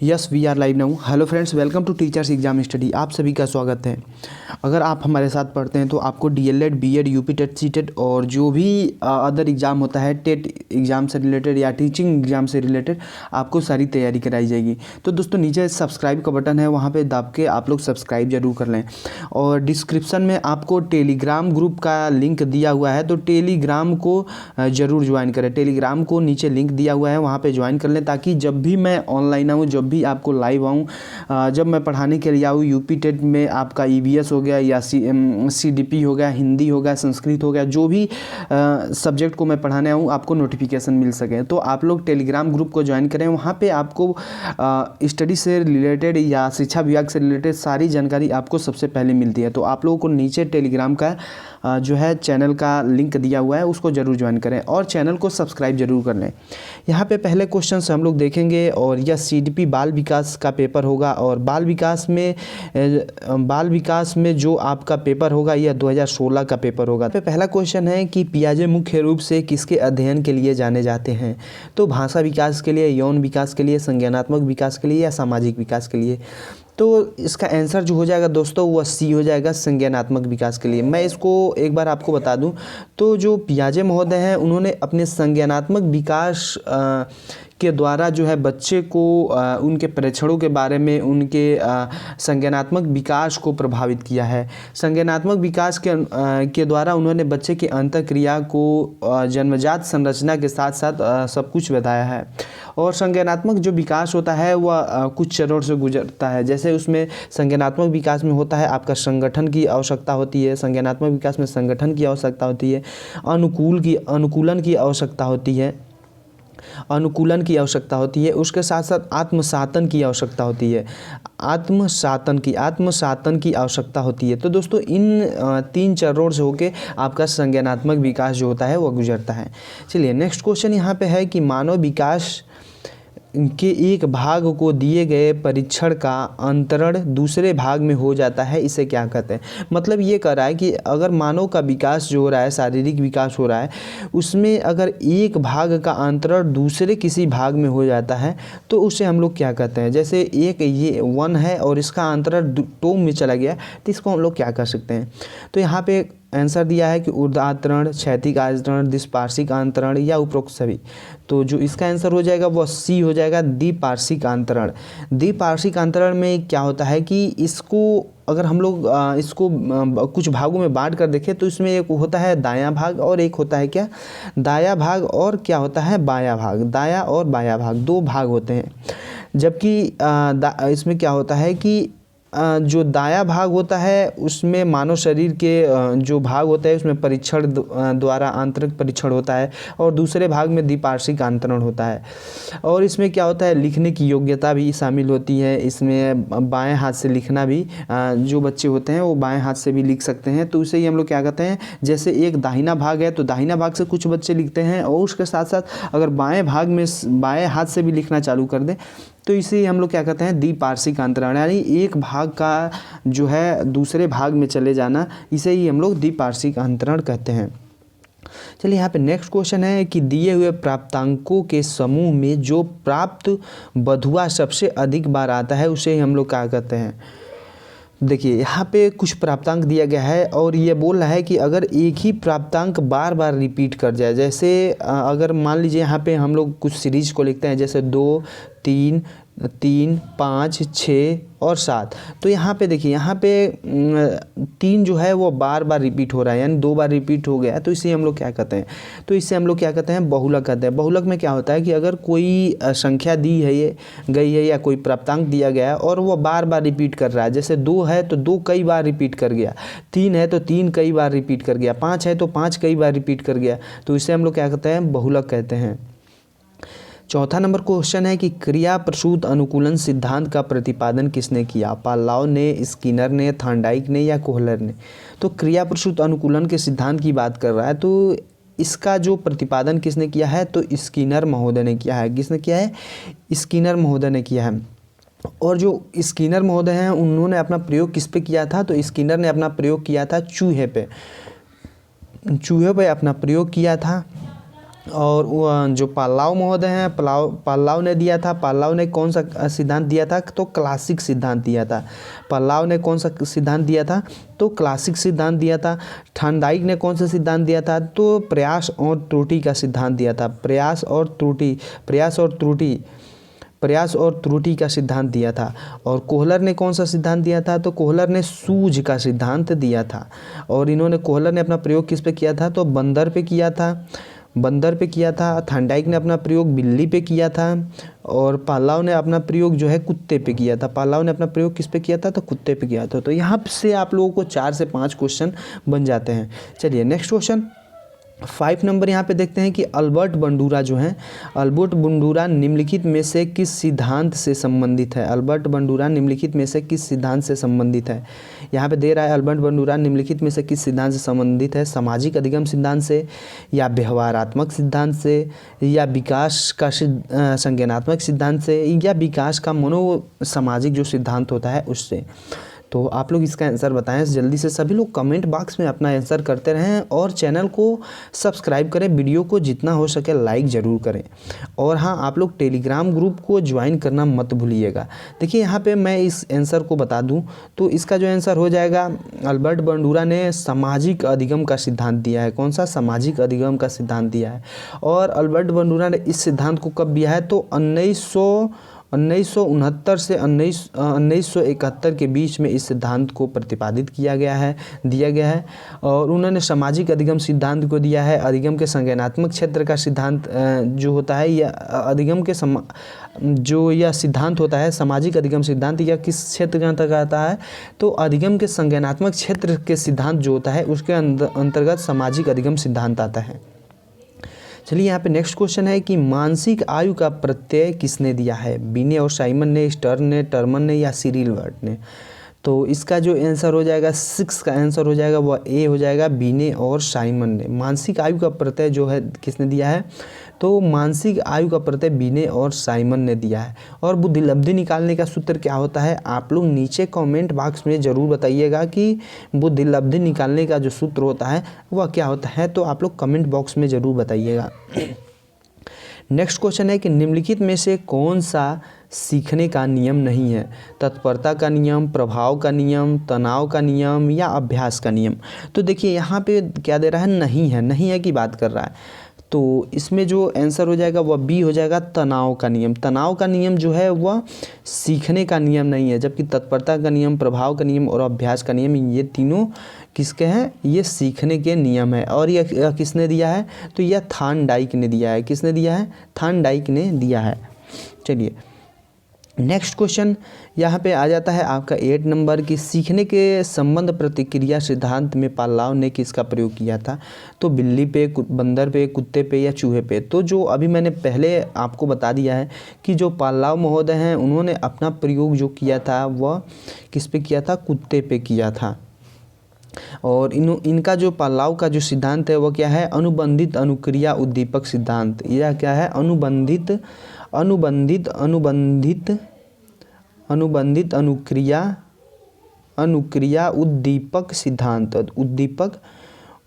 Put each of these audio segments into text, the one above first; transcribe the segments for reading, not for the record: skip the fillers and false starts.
Yes we are live now. Hello friends, welcome to teachers exam study. आप सभी का स्वागत है। अगर आप हमारे साथ पढ़ते हैं तो आपको DElEd, BEd, UP TET, CTET और जो भी अदर एग्ज़ाम होता है, टेट एग्ज़ाम से रिलेटेड या टीचिंग एग्ज़ाम से रिलेटेड, आपको सारी तैयारी कराई जाएगी। तो दोस्तों, नीचे सब्सक्राइब का बटन है, वहाँ पर दब के आप लोग सब्सक्राइब जरूर कर लें। और डिस्क्रिप्शन में आपको टेलीग्राम ग्रुप का लिंक दिया हुआ है, तो टेलीग्राम को ज़रूर ज्वाइन करें। टेलीग्राम को नीचे लिंक दिया हुआ है, वहाँ पर ज्वाइन कर लें, ताकि जब भी मैं ऑनलाइन आऊँ, जब भी आपको लाइव आऊँ, जब मैं पढ़ाने के लिए आऊँ, यूपी टेट में आपका ईवीएस हो गया या सीडीपी हो गया, हिंदी हो गया, संस्कृत हो गया, जो भी सब्जेक्ट को मैं पढ़ाने आऊँ, आपको नोटिफिकेशन मिल सके। तो आप लोग टेलीग्राम ग्रुप को ज्वाइन करें। वहाँ पे आपको स्टडी से रिलेटेड या शिक्षा विभाग से रिलेटेड सारी जानकारी आपको सबसे पहले मिलती है। तो आप लोगों को नीचे टेलीग्राम का जो है चैनल का लिंक दिया हुआ है, उसको ज़रूर ज्वाइन करें और चैनल को सब्सक्राइब जरूर कर लें। यहाँ पे पहले क्वेश्चन हम लोग देखेंगे और यह सीडीपी बाल विकास का पेपर होगा। और बाल विकास में जो आपका पेपर होगा यह 2016 का पेपर होगा। तो पहला क्वेश्चन है कि पियाजे मुख्य रूप से किसके अध्ययन के लिए जाने जाते हैं? तो भाषा विकास के लिए, यौन विकास के लिए, संज्ञानात्मक विकास के लिए या सामाजिक विकास के लिए? तो इसका आंसर जो हो जाएगा दोस्तों, वह सी हो जाएगा, संज्ञानात्मक विकास के लिए। मैं इसको एक बार आपको बता दूं, तो जो पियाजे महोदय हैं, उन्होंने अपने संज्ञानात्मक विकास के द्वारा जो है बच्चे को उनके प्रेक्षणों के बारे में, उनके संज्ञानात्मक विकास को प्रभावित किया है। संज्ञानात्मक विकास के द्वारा उन्होंने बच्चे की अंतःक्रिया को जन्मजात संरचना के साथ साथ सब कुछ बताया है। और संज्ञानात्मक जो विकास होता है वह कुछ चरणों से गुजरता है। जैसे उसमें संज्ञानात्मक विकास में होता है आपका संगठन की आवश्यकता होती है, संज्ञानात्मक विकास में संगठन की आवश्यकता होती है, अनुकूलन की आवश्यकता होती है, उसके साथ साथ आत्मसातन की आवश्यकता होती है, आत्मसातन की आवश्यकता होती है। तो दोस्तों, इन तीन चरणों से होके आपका संज्ञानात्मक विकास जो होता है वह गुजरता है। चलिए नेक्स्ट क्वेश्चन यहाँ पे है कि मानव विकास के एक भाग को दिए गए परीक्षण का अंतरण दूसरे भाग में हो जाता है, इसे क्या कहते हैं? मतलब ये कह रहा है कि अगर मानव का विकास जो हो रहा है, शारीरिक विकास हो रहा है, उसमें अगर एक भाग का अंतरण दूसरे किसी भाग में हो जाता है तो उसे हम लोग क्या कहते हैं? जैसे एक ये 1 है और इसका अंतरण 2 में चला गया, तो इसको हम लोग क्या कर सकते हैं? तो यहाँ पे आंसर दिया है कि ऊर्ध्वाधरण, क्षैतिज आवर्तरण, द्विपार्श्विक अंतरण या उपरोक्त सभी। तो जो इसका आंसर हो जाएगा वह सी हो जाएगा, द्विपार्श्विक अंतरण। द्विपार्श्विक अंतरण में क्या होता है कि इसको अगर हम लोग इसको कुछ भागों में बांट कर देखें तो इसमें एक होता है दायां भाग और एक होता है क्या, दायां भाग, और क्या होता है बायां भाग। दायां और बायां भाग 2 भाग होते हैं। जबकि इसमें क्या होता है कि जो दायां भाग होता है उसमें मानव शरीर के जो भाग होता है उसमें परीक्षण द्वारा आंतरिक परीक्षण होता है, और दूसरे भाग में द्विपार्श्विक अंतरण होता है। और इसमें क्या होता है, लिखने की योग्यता भी शामिल होती है। इसमें बाएं हाथ से लिखना भी, जो बच्चे होते हैं वो बाएं हाथ से भी लिख सकते हैं। तो उसे ही हम लोग क्या कहते हैं, जैसे एक दाहिना भाग है तो दाहिना भाग से कुछ बच्चे लिखते हैं, और उसके साथ साथ अगर बाएं भाग में बाएं हाथ से भी लिखना चालू कर दें तो इसे हम लोग क्या कहते हैं, द्विपार्श्विक अंतरण, यानी एक भाग का जो है दूसरे भाग में चले जाना, इसे ही हम लोग द्विपार्श्विक अंतरण कहते हैं। चलिए यहाँ पे नेक्स्ट क्वेश्चन है कि दिए हुए प्राप्तांकों के समूह में जो प्राप्त बधुआ सबसे अधिक बार आता है उसे ही हम लोग क्या कहते हैं? देखिए यहाँ पे कुछ प्राप्तांक दिया गया है और ये बोल रहा है कि अगर एक ही प्राप्तांक बार बार रिपीट कर जाए, जैसे अगर मान लीजिए यहाँ पे हम लोग कुछ सीरीज को लिखते हैं, जैसे 2, 3, 5, 6 और 7। तो यहाँ पे देखिए, यहाँ पे 3 जो है वो बार बार रिपीट हो रहा है, यानी 2 बार रिपीट हो गया, तो इसे हम लोग क्या कहते हैं? तो इसे हम लोग क्या कहते हैं, बहुलक कहते हैं। बहुलक में क्या होता है कि अगर कोई संख्या दी है ये गई है या कोई प्राप्तांक दिया गया है और वो बार बार रिपीट कर रहा है, जैसे 2 है तो 2 कई बार रिपीट कर गया, 3 है तो 3 कई बार रिपीट कर गया, 5 है तो 5 कई बार रिपीट कर गया, तो इसे हम लोग क्या कहते हैं, बहुलक कहते हैं। चौथा नंबर क्वेश्चन है कि क्रिया प्रसूत अनुकूलन सिद्धांत का प्रतिपादन किसने किया? पावलोव ने, स्किनर ने, थॉर्नडाइक ने या कोहलर ने? तो क्रिया प्रसूत अनुकूलन के सिद्धांत की बात कर रहा है, तो इसका जो प्रतिपादन किसने किया है? तो स्किनर महोदय ने किया है। किसने किया है? स्किनर महोदय ने किया है। और जो स्किनर महोदय हैं उन्होंने अपना प्रयोग किस पे किया था? तो स्किनर ने अपना प्रयोग किया था चूहे पे अपना प्रयोग किया था। और जो पाल्लाव महोदय हैं, पाल्लाव ने दिया था, पाल्लाव ने कौन सा सिद्धांत दिया था, तो क्लासिक सिद्धांत दिया था। पाल्लाव ने कौन सा सिद्धांत दिया था, तो क्लासिक सिद्धांत दिया था। थॉर्नडाइक ने कौन सा सिद्धांत दिया था, तो प्रयास और त्रुटि का सिद्धांत दिया था। प्रयास और त्रुटि का सिद्धांत दिया था। और कोहलर ने कौन सा सिद्धांत दिया था, तो कोहलर ने सूझ का सिद्धांत दिया था। और कोहलर ने अपना प्रयोग किस पे किया था, तो बंदर पे किया था। थॉर्नडाइक ने अपना प्रयोग बिल्ली पे किया था। और पाल्लाव ने अपना प्रयोग जो है कुत्ते पे किया था। पाल्लाव ने अपना प्रयोग किस पे किया था, तो कुत्ते पे किया था। तो यहाँ से आप लोगों को 4 से 5 क्वेश्चन बन जाते हैं। चलिए नेक्स्ट क्वेश्चन 5 नंबर यहाँ पे देखते हैं कि अल्बर्ट बंडूरा जो हैं, अल्बर्ट बंडूरा निम्नलिखित में से किस सिद्धांत से संबंधित है। अल्बर्ट बंडूरा निम्नलिखित में से किस सिद्धांत से संबंधित है। यहाँ पे दे रहा है अल्बर्ट बंडूरा निम्नलिखित में से किस सिद्धांत से संबंधित है। सामाजिक अधिगम सिद्धांत से, या व्यवहारात्मक सिद्धांत से, या विकास का संज्ञानात्मक सिद्धांत से, या विकास का मनोसामाजिक जो सिद्धांत होता है उससे। तो आप लोग इसका आंसर बताएं जल्दी से। सभी लोग कमेंट बॉक्स में अपना आंसर करते रहें और चैनल को सब्सक्राइब करें। वीडियो को जितना हो सके लाइक ज़रूर करें। और हाँ, आप लोग टेलीग्राम ग्रुप को ज्वाइन करना मत भूलिएगा। देखिए यहाँ पे मैं इस आंसर को बता दूं तो इसका जो आंसर हो जाएगा, अल्बर्ट बंडूरा ने सामाजिक अधिगम का सिद्धांत दिया है। कौन सा, सामाजिक अधिगम का सिद्धांत दिया है। और अल्बर्ट बंडूरा ने इस सिद्धांत को कब दिया है, तो 1969 से 1971 के बीच में इस सिद्धांत को प्रतिपादित दिया गया है। और उन्होंने सामाजिक अधिगम सिद्धांत को दिया है। अधिगम के संज्ञानात्मक क्षेत्र का सिद्धांत जो होता है, या अधिगम के जो यह सिद्धांत होता है, सामाजिक अधिगम सिद्धांत, यह किस क्षेत्र के अंतर्गत आता है, तो अधिगम के संज्ञानात्मक क्षेत्र के सिद्धांत जो होता है उसके अंतर्गत सामाजिक अधिगम सिद्धांत आता है। चलिए यहाँ पे नेक्स्ट क्वेश्चन है कि मानसिक आयु का प्रत्यय किसने दिया है। बीने और साइमन ने, स्टर्न ने, टर्मन ने, या सिरिल वर्ट ने। तो इसका जो आंसर हो जाएगा 6 का आंसर हो जाएगा वह ए हो जाएगा, बीने और साइमन ने। मानसिक आयु का प्रत्यय जो है किसने दिया है, तो मानसिक आयु का प्रत्यय बीने और साइमन ने दिया है। और बुद्धिलब्धि निकालने का सूत्र क्या होता है, आप लोग नीचे कमेंट बॉक्स में ज़रूर बताइएगा कि बुद्धिलब्धि निकालने का जो सूत्र होता है वह क्या होता है। तो आप लोग कमेंट बॉक्स में ज़रूर बताइएगा। नेक्स्ट क्वेश्चन है कि निम्नलिखित में से कौन सा सीखने का नियम नहीं है। तत्परता का नियम, प्रभाव का नियम, तनाव का नियम, या अभ्यास का नियम। तो देखिए यहाँ पे क्या दे रहा है, नहीं है की बात कर रहा है। तो इसमें जो आंसर हो जाएगा वह बी हो जाएगा, तनाव का नियम। तनाव का नियम जो है वह सीखने का नियम नहीं है, जबकि तत्परता का नियम, प्रभाव का नियम और अभ्यास का नियम ये तीनों किसके हैं, ये सीखने के नियम है। और यह किसने दिया है, तो यह थॉर्नडाइक ने दिया है। किसने दिया है, थॉर्नडाइक ने दिया है। चलिए नेक्स्ट क्वेश्चन यहाँ पे आ जाता है आपका 8 नंबर की, सीखने के संबंध प्रतिक्रिया सिद्धांत में पाल्लाव ने किसका प्रयोग किया था। तो बिल्ली पे, बंदर पे, कुत्ते पे, या चूहे पे। तो जो अभी मैंने पहले आपको बता दिया है कि जो पाल्लाव महोदय हैं उन्होंने अपना प्रयोग जो किया था वह किस पे किया था, कुत्ते पे किया था। और इनका जो पाल्लाव का जो सिद्धांत है वह क्या है, अनुबंधित अनुक्रिया उद्दीपक सिद्धांत। यह क्या है, अनुबंधित अनुक्रिया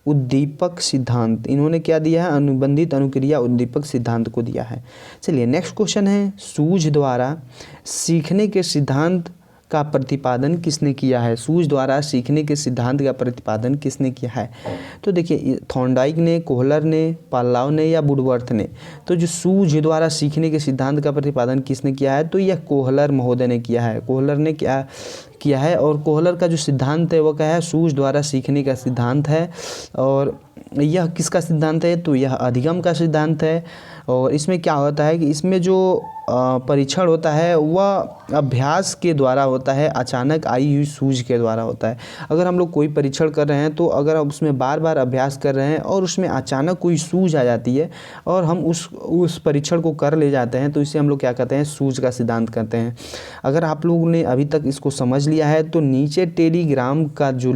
उद्दीपक सिद्धांत। इन्होंने क्या दिया है, अनुबंधित अनुक्रिया उद्दीपक सिद्धांत को दिया है। चलिए नेक्स्ट क्वेश्चन है, सूझ द्वारा सीखने के सिद्धांत का प्रतिपादन किसने किया है। सूझ द्वारा सीखने के सिद्धांत का प्रतिपादन किसने किया है। तो देखिए थॉर्नडाइक ने, कोहलर ने, पाल्लाव ने, या वुडवर्थ ने। तो जो सूझ द्वारा सीखने के सिद्धांत का प्रतिपादन किसने किया है, तो यह कोहलर महोदय ने किया है। कोहलर ने क्या किया है, और कोहलर का जो सिद्धांत है वह क्या है, सूझ द्वारा सीखने का सिद्धांत है। और यह किसका सिद्धांत है, तो यह अधिगम का सिद्धांत है। और इसमें क्या होता है कि इसमें जो परीक्षण होता है वह अभ्यास के द्वारा होता है, अचानक आई हुई सूझ के द्वारा होता है। अगर हम लोग कोई परीक्षण कर रहे हैं तो अगर हम उसमें बार बार अभ्यास कर रहे हैं और उसमें अचानक कोई सूझ आ जाती है और हम उस परीक्षण को कर ले जाते हैं तो इसे हम लोग क्या कहते हैं, सूझ का सिद्धांत कहते हैं। अगर आप लोगों ने अभी तक इसको समझ लिया है तो नीचे टेलीग्राम का जो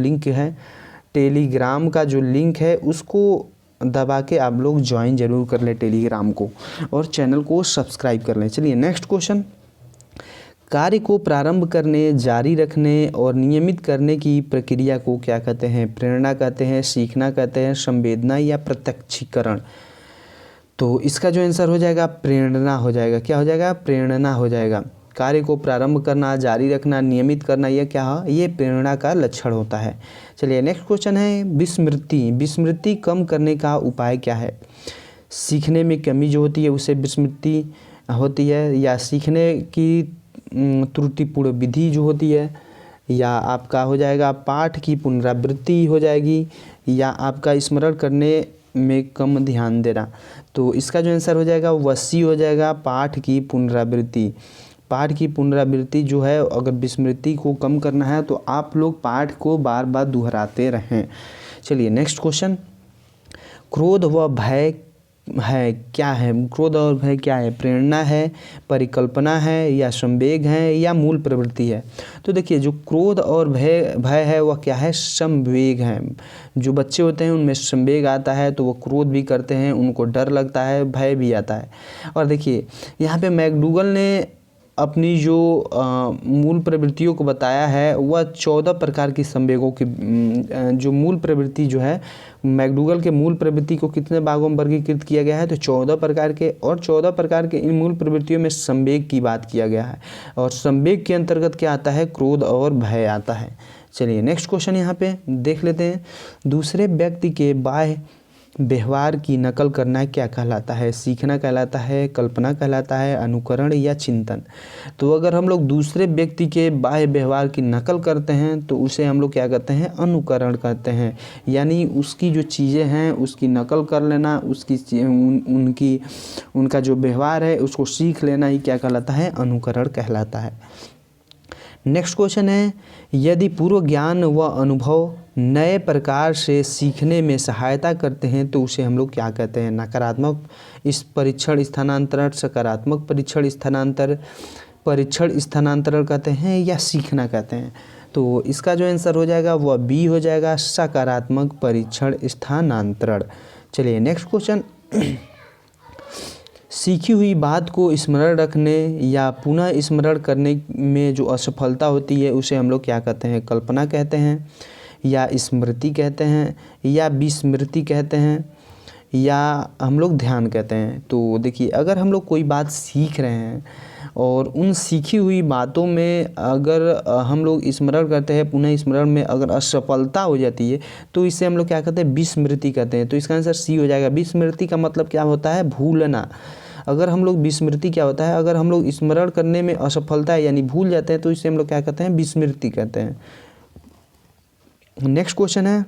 लिंक है उसको दबा के आप लोग ज्वाइन जरूर कर लें टेलीग्राम को, और चैनल को सब्सक्राइब कर लें। चलिए नेक्स्ट क्वेश्चन, कार्य को प्रारंभ करने, जारी रखने और नियमित करने की प्रक्रिया को क्या कहते हैं। प्रेरणा कहते हैं, सीखना कहते हैं, संवेदना, या प्रत्यक्षीकरण। तो इसका जो आंसर हो जाएगा प्रेरणा हो जाएगा। क्या हो जाएगा? प्रेरणा हो जाएगा। कार्य को प्रारंभ करना, जारी रखना, नियमित करना, यह क्या है? ये प्रेरणा का लक्षण होता है। चलिए नेक्स्ट क्वेश्चन है विस्मृति। विस्मृति कम करने का उपाय क्या है? सीखने में कमी जो होती है उसे विस्मृति होती है, या सीखने की त्रुटिपूर्ण विधि जो होती है, या आपका हो जाएगा पाठ की पुनरावृत्ति हो जाएगी, या आपका स्मरण करने में कम ध्यान देना। तो इसका जो आंसर हो जाएगा वह सी हो जाएगा, पाठ की पुनरावृत्ति। पाठ की पुनरावृत्ति जो है, अगर विस्मृति को कम करना है तो आप लोग पाठ को बार बार दोहराते रहें। चलिए नेक्स्ट क्वेश्चन, क्रोध व भय है क्या है? क्रोध और भय क्या है? प्रेरणा है, परिकल्पना है, या संवेग है, या मूल प्रवृत्ति है? तो देखिए जो क्रोध और भय है वह क्या है? संवेग है। जो बच्चे होते हैं उनमें संवेग आता है तो वो क्रोध भी करते हैं, उनको डर लगता है, भय भी आता है। और देखिए यहाँ पे मैकडूगल ने अपनी जो मूल प्रवृत्तियों को बताया है वह 14 प्रकार की संवेगों की जो मूल प्रवृत्ति जो है, मैकडूगल के मूल प्रवृत्ति को कितने भागों में वर्गीकृत किया गया है? तो 14 प्रकार के। और 14 प्रकार के इन मूल प्रवृत्तियों में संवेग की बात किया गया है, और संवेग के अंतर्गत क्या आता है? क्रोध और भय आता है। चलिए नेक्स्ट क्वेश्चन यहाँ पे देख लेते हैं, दूसरे व्यक्ति के बाह्य व्यवहार की नकल करना क्या कहलाता है? सीखना कहलाता है, कल्पना कहलाता है, अनुकरण, या चिंतन? तो अगर हम लोग दूसरे व्यक्ति के बाह्य व्यवहार की नकल करते हैं तो उसे हम लोग क्या कहते हैं? अनुकरण कहते हैं। यानी उसकी जो चीज़ें हैं उसकी नकल कर लेना, उनका जो व्यवहार है उसको सीख लेना ही क्या कहलाता है? अनुकरण कहलाता है। नेक्स्ट क्वेश्चन है, यदि पूर्व ज्ञान व अनुभव नए प्रकार से सीखने में सहायता करते हैं तो उसे हम लोग क्या कहते हैं? नकारात्मक इस परीक्षण स्थानांतरण, सकारात्मक परीक्षण स्थानांतरण कहते हैं, या सीखना कहते हैं? तो इसका जो आंसर हो जाएगा वह बी हो जाएगा, सकारात्मक परीक्षण स्थानांतरण। चलिए नेक्स्ट क्वेश्चन, सीखी हुई बात को स्मरण रखने या पुनः स्मरण करने में जो असफलता होती है उसे हम लोग क्या कहते हैं? कल्पना कहते हैं, या स्मृति कहते हैं, या विस्मृति कहते हैं, या हम लोग ध्यान कहते हैं? तो देखिए अगर हम लोग कोई बात सीख रहे हैं और उन सीखी हुई बातों में अगर हम लोग स्मरण करते हैं, पुनः स्मरण में अगर असफलता हो जाती है तो इसे हम लोग क्या कहते हैं? विस्मृति कहते हैं। तो इसका आंसर सी हो जाएगा। विस्मृति का मतलब क्या होता है? भूलना। अगर हम लोग विस्मृति क्या होता है? अगर हम लोग स्मरण करने में असफलता है यानी भूल जाते हैं तो इसे हम लोग क्या कहते हैं? विस्मृति कहते हैं। नेक्स्ट क्वेश्चन है,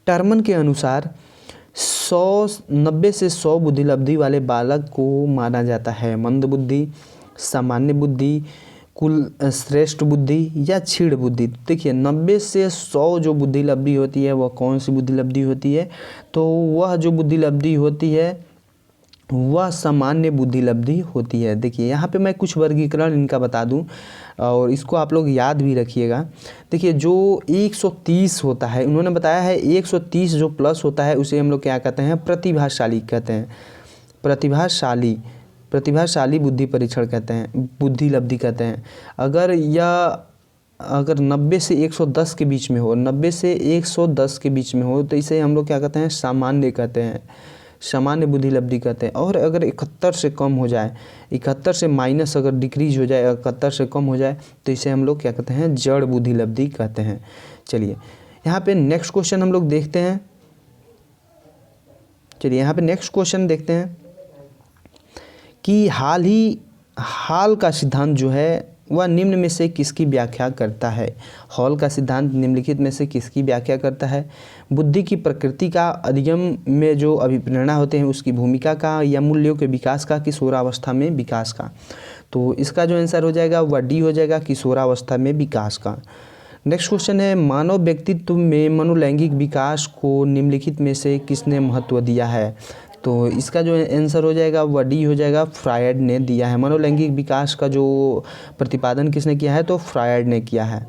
टर्मन के अनुसार 90 से 100 बुद्धिलब्धि वाले बालक को माना जाता है मंद बुद्धि, सामान्य बुद्धि, कुल श्रेष्ठ बुद्धि, या क्षीण बुद्धि? देखिए 90 से 100 जो बुद्धिलब्धि होती है वह कौन सी बुद्धिलब्धि होती है? तो वह जो बुद्धिलब्धि होती है वह सामान्य बुद्धिलब्धि होती है। देखिए यहाँ पे मैं कुछ वर्गीकरण इनका बता दूं और इसको आप लोग याद भी रखिएगा। देखिए जो 130 होता है, उन्होंने बताया है 130 जो प्लस होता है उसे हम लोग क्या कहते हैं? प्रतिभाशाली कहते हैं। प्रतिभाशाली बुद्धि परीक्षण कहते हैं, बुद्धिलब्धि कहते हैं। अगर 90 से 110 के बीच में हो, 90 से 110 के बीच में हो तो इसे हम लोग क्या कहते हैं? सामान्य कहते हैं, सामान्य बुद्धिलब्धि कहते हैं। और अगर 71 से कम हो जाए, 71 से माइनस अगर डिक्रीज हो जाए, 71 से कम हो जाए तो इसे हम लोग क्या कहते हैं? जड़ बुद्धिलब्धि कहते हैं। चलिए यहाँ पे नेक्स्ट क्वेश्चन हम लोग देखते हैं। चलिए यहाँ पे नेक्स्ट क्वेश्चन देखते हैं कि हाल का सिद्धांत जो है वह निम्न में से किसकी व्याख्या करता है? हॉल का सिद्धांत निम्नलिखित में से किसकी व्याख्या करता है? बुद्धि की प्रकृति का, अधिगम में जो अभिप्रेरणा होते हैं उसकी भूमिका का, या मूल्यों के विकास का, किशोरावस्था में विकास का? तो इसका जो आंसर हो जाएगा वह डी हो जाएगा, किशोरावस्था में विकास का। नेक्स्ट क्वेश्चन है, मानव व्यक्तित्व में मनोलैंगिक विकास को निम्नलिखित में से किसने महत्व दिया है? तो इसका जो आंसर हो जाएगा वह डी हो जाएगा, फ्रायड ने दिया है। मनोलैंगिक विकास का जो प्रतिपादन किसने किया है? तो फ्रायड ने किया है।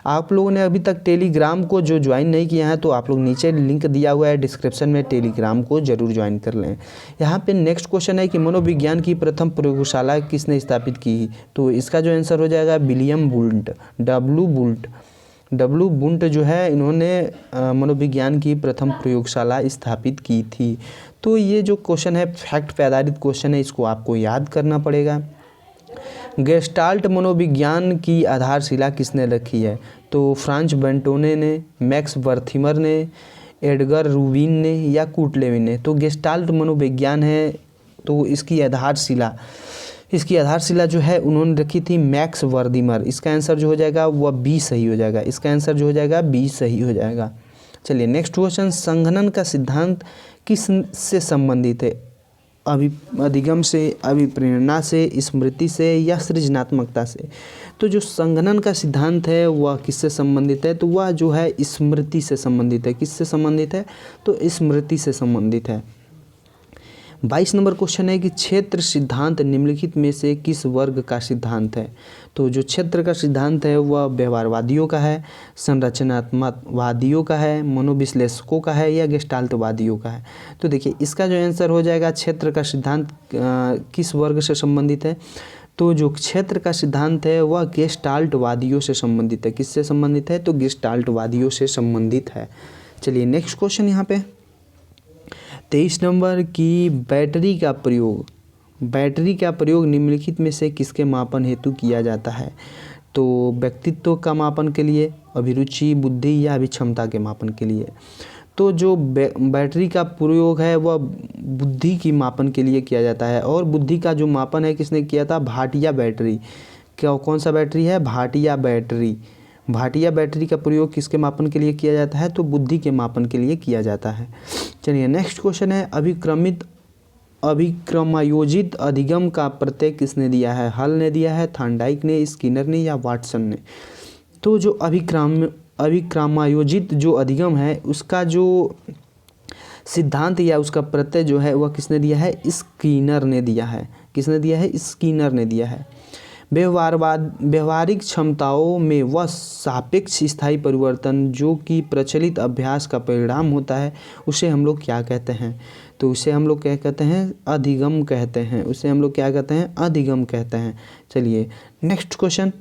आप लोगों ने अभी तक टेलीग्राम को जो ज्वाइन नहीं किया है तो आप लोग नीचे लिंक दिया हुआ है डिस्क्रिप्शन में, टेलीग्राम को जरूर ज्वाइन कर लें। यहाँ पे नेक्स्ट क्वेश्चन है कि मनोविज्ञान की प्रथम प्रयोगशाला किसने स्थापित की? तो इसका जो आंसर हो जाएगा विलियम वुल्ट, W. वुल्ट डब्ल्यू बुंट जो है इन्होंने मनोविज्ञान की प्रथम प्रयोगशाला स्थापित की थी। तो ये जो क्वेश्चन है फैक्ट पे आधारित क्वेश्चन है, इसको आपको याद करना पड़ेगा। गेस्टाल्ट मनोविज्ञान की आधारशिला किसने रखी है? तो फ्रांच बेंटोने ने, मैक्स बर्थिमर ने, एडगर रूबिन ने या कुटलेविन ने। तो गेस्टाल्ट मनोविज्ञान है तो इसकी आधारशिला जो है उन्होंने रखी थी मैक्स वर्दिमर। इसका आंसर जो हो जाएगा वह बी सही हो जाएगा। इसका आंसर जो हो जाएगा बी सही हो जाएगा। चलिए नेक्स्ट क्वेश्चन, संघनन का सिद्धांत किस से संबंधित है? अधिगम से, अभिप्रेरणा से, स्मृति से या सृजनात्मकता से? तो जो संघनन का सिद्धांत है वह किससे संबंधित है? तो वह जो है स्मृति से संबंधित है। किससे संबंधित है? तो स्मृति से संबंधित है। 22 नंबर क्वेश्चन है कि क्षेत्र सिद्धांत निम्नलिखित में से किस वर्ग का सिद्धांत है? तो जो क्षेत्र का सिद्धांत है वह व्यवहारवादियों का है, संरचनात्मकवादियों का है, मनोविश्लेषकों का है या गेस्टाल्टवादियों का है? तो देखिए इसका जो आंसर हो जाएगा क्षेत्र का सिद्धांत किस वर्ग से संबंधित है? तो जो क्षेत्र का सिद्धांत है वह गेस्टाल्टवादियों से संबंधित है। किससे संबंधित है? तो गेस्टाल्टवादियों से संबंधित है। चलिए नेक्स्ट क्वेश्चन यहाँ पे 23 नंबर की बैटरी का प्रयोग निम्नलिखित में से किसके मापन हेतु किया जाता है? तो व्यक्तित्व का मापन के लिए, अभिरुचि, बुद्धि या अभिक्षमता के मापन के लिए। तो जो बैटरी का प्रयोग है वह बुद्धि की मापन के लिए किया जाता है। और बुद्धि का जो मापन है किसने किया था? भाटिया बैटरी। कौन सा बैटरी है? भाटिया बैटरी। भाटिया बैटरी का प्रयोग किसके मापन के लिए किया जाता है? तो बुद्धि के मापन के लिए किया जाता है। चलिए नेक्स्ट क्वेश्चन है, अभिक्रमायोजित अधिगम का प्रत्यय किसने दिया है? हल ने दिया है, थॉर्नडाइक ने, स्किनर ने या वाटसन ने? तो जो अभिक्रमायोजित जो अधिगम है उसका जो सिद्धांत या उसका प्रत्यय जो है वह किसने दिया है? स्किनर ने दिया है। किसने दिया है? स्किनर ने दिया है। व्यवहारिक क्षमताओं में वह सापेक्ष स्थायी परिवर्तन जो कि प्रचलित अभ्यास का परिणाम होता है उसे हम लोग क्या कहते हैं? तो उसे हम लोग क्या कहते हैं? अधिगम कहते हैं। उसे हम लोग क्या कहते हैं? अधिगम कहते हैं। चलिए नेक्स्ट क्वेश्चन,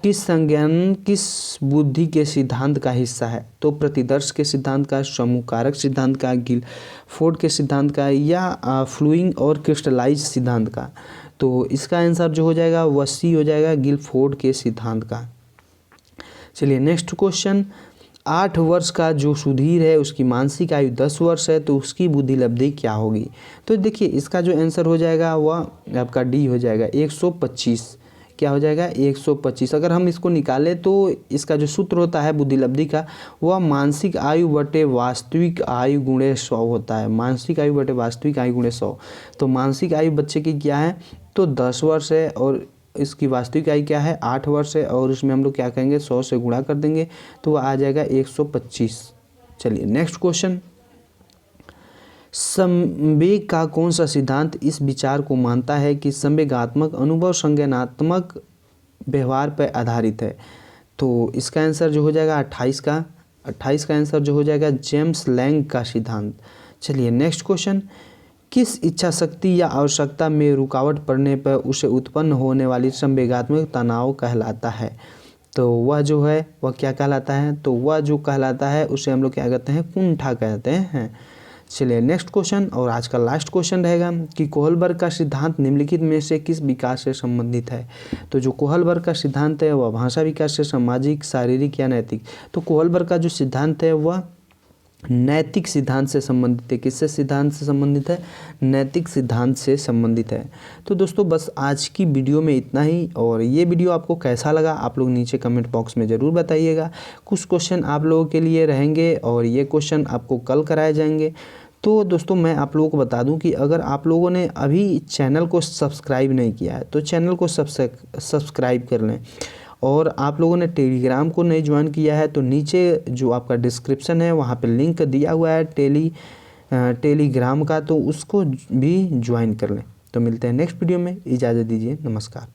किस संज्ञान किस बुद्धि के सिद्धांत का हिस्सा है? तो प्रतिदर्श के सिद्धांत का, समूह कारक सिद्धांत का, गिलफोर्ड के सिद्धांत का या फ्लूइंग और क्रिस्टलाइज सिद्धांत का? तो इसका आंसर जो हो जाएगा वह सी हो जाएगा, गिलफोर्ड के सिद्धांत का। चलिए नेक्स्ट क्वेश्चन, 8 वर्ष का जो सुधीर है उसकी मानसिक आयु 10 वर्ष है तो उसकी बुद्धि लब्धि क्या होगी? तो देखिए इसका जो आंसर हो जाएगा वह आपका डी हो जाएगा 125। क्या हो जाएगा? 125। अगर हम इसको निकालें तो इसका जो सूत्र होता है बुद्धि लब्धि का वह मानसिक आयु बटे वास्तविक आयु गुणे 100 होता है। मानसिक आयु बटे वास्तविक आयु गुणे 100। तो मानसिक आयु बच्चे की क्या है? तो 10 वर्ष है और इसकी वास्तविक आयु क्या है? 8 वर्ष है और इसमें हम लोग क्या कहेंगे? 100 से गुणा कर देंगे तो वह आ जाएगा 125। चलिए नेक्स्ट क्वेश्चन, संवेग का कौन सा सिद्धांत इस विचार को मानता है कि संवेगात्मक अनुभव संज्ञानात्मक व्यवहार पर आधारित है? तो इसका आंसर जो हो जाएगा 28 का आंसर जो हो जाएगा जेम्स लैंग का सिद्धांत। चलिए नेक्स्ट क्वेश्चन, किस इच्छा शक्ति या आवश्यकता में रुकावट पड़ने पर उसे उत्पन्न होने वाली संवेगात्मक तनाव कहलाता है? तो वह जो है वह क्या कहलाता है? तो वह जो कहलाता है उसे हम लोग क्या कहते हैं? कुंठा कहते हैं। चलिए नेक्स्ट क्वेश्चन और आज का लास्ट क्वेश्चन रहेगा कि कोहलबर्ग का सिद्धांत निम्नलिखित में से किस विकास से संबंधित है? तो जो कोहलबर्ग का सिद्धांत है वह भाषा विकास से, सामाजिक, शारीरिक या नैतिक? तो कोहलबर्ग का जो सिद्धांत है वह नैतिक सिद्धांत से संबंधित है। किससे सिद्धांत से संबंधित है? नैतिक सिद्धांत से संबंधित है। तो दोस्तों बस आज की वीडियो में इतना ही, और ये वीडियो आपको कैसा लगा आप लोग नीचे कमेंट बॉक्स में ज़रूर बताइएगा। कुछ क्वेश्चन आप लोगों के लिए रहेंगे और ये क्वेश्चन आपको कल कराए जाएंगे। तो दोस्तों मैं आप लोगों को बता दूं कि अगर आप लोगों ने अभी चैनल को सब्सक्राइब नहीं किया है तो चैनल को सब्सक्राइब कर लें, और आप लोगों ने टेलीग्राम को नहीं ज्वाइन किया है तो नीचे जो आपका डिस्क्रिप्शन है वहाँ पे लिंक दिया हुआ है टेलीग्राम का, तो उसको भी ज्वाइन कर लें। तो मिलते हैं नेक्स्ट वीडियो में, इजाज़त दीजिए, नमस्कार।